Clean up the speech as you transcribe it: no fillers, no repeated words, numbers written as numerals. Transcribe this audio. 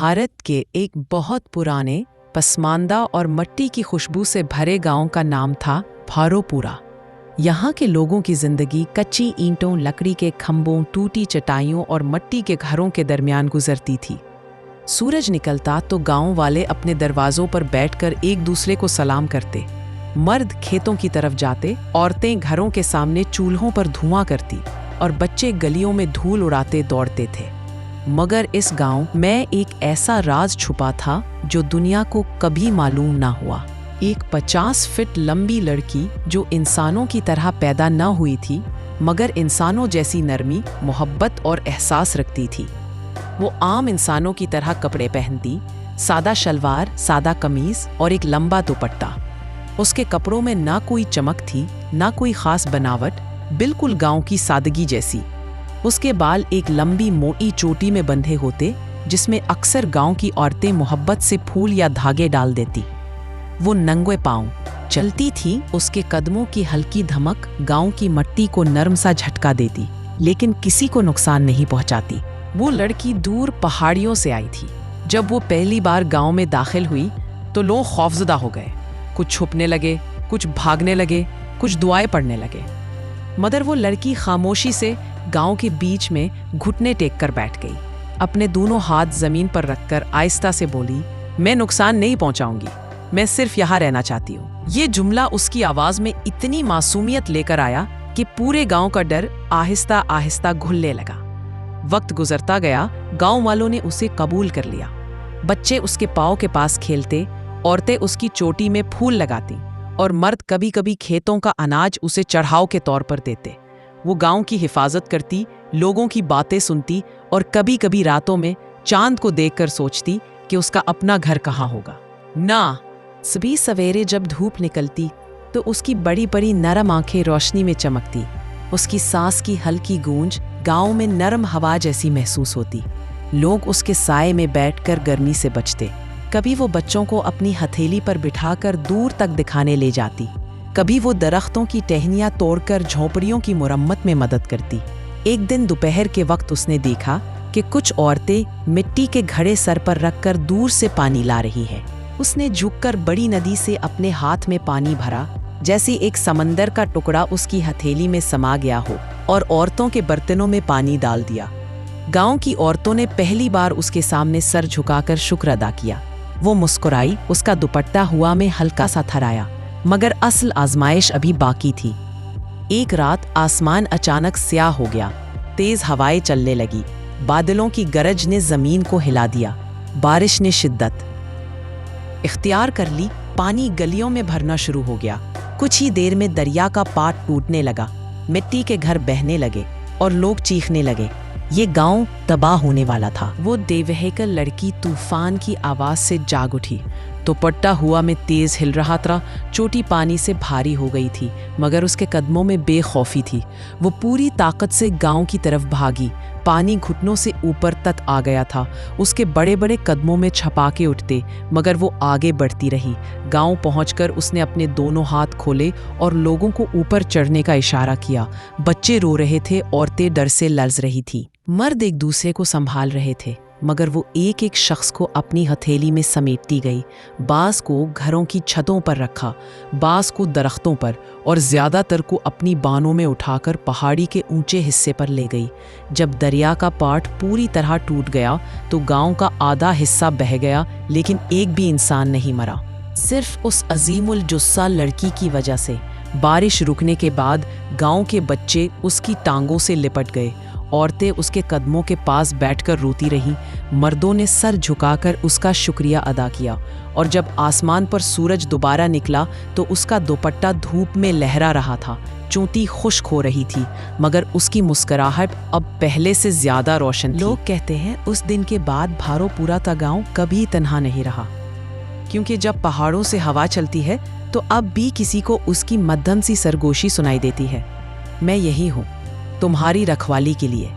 भारत के एक बहुत पुराने, पसमानदा और मिट्टी की खुशबू से भरे गांव का नाम था भारोपुरा। यहाँ के लोगों की जिंदगी कच्ची ईंटों, लकड़ी के खंभों, टूटी चटाइयों और मिट्टी के घरों के दरमियान गुजरती थी। सूरज निकलता तो गांव वाले अपने दरवाजों पर बैठकर एक दूसरे को सलाम करते। मर्द खेतों की तरफ जाते, औरतें घरों के सामने चूल्हों पर धुआं करती और बच्चे गलियों में धूल उड़ाते दौड़ते थे। मगर इस गांव में एक ऐसा राज छुपा था जो दुनिया को कभी मालूम ना हुआ। एक 50 फीट लंबी लड़की जो इंसानों की तरह पैदा न हुई थी, मगर इंसानों जैसी नरमी, मोहब्बत और एहसास रखती थी। वो आम इंसानों की तरह कपड़े पहनती, सादा शलवार, सादा कमीज और एक लंबा दुपट्टा। उसके कपड़ों में ना कोई चमक थी, ना कोई खास बनावट, बिल्कुल गांव की सादगी जैसी। उसके बाल एक लंबी मोटी चोटी में बंधे होते, जिसमें अक्सर गांव की औरतें मोहब्बत से फूल या धागे डाल देती। वो नंगे पांव चलती थी, उसके कदमों की हल्की धमक गांव की मिट्टी को नरम सा झटका देती, लेकिन किसी को नुकसान नहीं पहुंचाती। वो लड़की दूर पहाड़ियों से आई थी। जब वो पहली बार गांव में दाखिल हुई तो लोग खौफजदा हो गए। कुछ छुपने लगे, कुछ भागने लगे, कुछ दुआएं पढ़ने लगे। मगर वो लड़की खामोशी से गांव के बीच में घुटने टेक कर बैठ गई। अपने दोनों हाथ जमीन पर रखकर आहिस्ता से बोली, मैं नुकसान नहीं पहुंचाऊंगी, मैं सिर्फ यहाँ रहना चाहती हूँ। ये जुमला उसकी आवाज में इतनी मासूमियत लेकर आया कि पूरे गांव का डर आहिस्ता आहिस्ता घुलने लगा। वक्त गुजरता गया, गांव वालों ने उसे कबूल कर लिया। बच्चे उसके पाँव के पास खेलते, औरतें उसकी चोटी में फूल लगाती और मर्द कभी कभी खेतों का अनाज उसे चढ़ाव के तौर पर देते। वो गांव की हिफाजत करती, लोगों की बातें सुनती और कभी कभी रातों में चांद को देखकर सोचती कि उसका अपना घर कहाँ होगा। ना सुबह सवेरे जब धूप निकलती तो उसकी बड़ी बड़ी नरम आंखें रोशनी में चमकती। उसकी सांस की हल्की गूंज गांव में नरम हवा जैसी महसूस होती। लोग उसके साए में बैठकर गर्मी से बचते। कभी वो बच्चों को अपनी हथेली पर बिठाकर दूर तक दिखाने ले जाती, कभी वो दरख्तों की टहनियां तोड़कर झोंपड़ियों की मुरम्मत में मदद करती। एक दिन दोपहर के वक्त उसने देखा कि कुछ औरतें मिट्टी के घड़े सर पर रखकर दूर से पानी ला रही है। उसने झुककर बड़ी नदी से अपने हाथ में पानी भरा, जैसे एक समंदर का टुकड़ा उसकी हथेली में समा गया हो, और औरतों के बर्तनों में पानी डाल दिया। गांव की औरतों ने पहली बार उसके सामने सर झुकाकर शुक्र अदा किया। वो मुस्कुराई, उसका दुपट्टा हुआ में हल्का सा थराया, मगर असल आजमाइश अभी बाकी थी। एक रात आसमान अचानक स्याह हो गया, तेज हवाएं चलने लगी, बादलों की गरज ने जमीन को हिला दिया, बारिश ने शिद्दत इख्तियार कर ली, पानी गलियों में भरना शुरू हो गया। कुछ ही देर में दरिया का पाट टूटने लगा, मिट्टी के घर बहने लगे और लोग चीखने लगे। ये गांव तबाह होने वाला था। वो बेवहकल लड़की तूफान की आवाज से जाग उठी। दुपट्टा हुआ में तेज हिल रहा था, चोटी पानी से भारी हो गई थी, मगर उसके कदमों में बेखौफी थी। वो पूरी ताकत से गांव की तरफ भागी। पानी घुटनों से ऊपर तक आ गया था, उसके बड़े बड़े कदमों में छपाके उठते, मगर वो आगे बढ़ती रही। गांव पहुंचकर उसने अपने दोनों हाथ खोले और लोगों को ऊपर चढ़ने का इशारा किया। बच्चे रो रहे थे, औरतें डर से लर्ज रही थी, मर्द एक दूसरे को संभाल रहे थे, मगर वो एक एक शख्स को अपनी हथेली में समेटती गई। बास को घरों की छतों पर रखा, बास को दरख्तों पर, और ज्यादातर को अपनी बानों में उठाकर पहाड़ी के ऊंचे हिस्से पर ले गई। जब दरिया का पाट पूरी तरह टूट गया तो गांव का आधा हिस्सा बह गया, लेकिन एक भी इंसान नहीं मरा, सिर्फ उस अजीमुल जुस्सा लड़की की वजह से। बारिश रुकने के बाद गांव के बच्चे उसकी टांगों से लिपट गए, औरतें उसके कदमों के पास बैठकर रोती रहीं, मर्दों ने सर झुकाकर उसका शुक्रिया अदा किया। और जब आसमान पर सूरज दोबारा निकला तो उसका दुपट्टा धूप में लहरा रहा था, चोटी खुश्क हो रही थी, मगर उसकी मुस्कुराहट अब पहले से ज्यादा रोशन थी। लोग कहते हैं उस दिन के बाद भारोपुरा का गांव कभी तन्हा नहीं रहा, क्योंकि जब पहाड़ों से हवा चलती है तो अब भी किसी को उसकी मध्यम सी सरगोशी सुनाई देती है। मैं यही हूँ तुम्हारी रखवाली के लिए।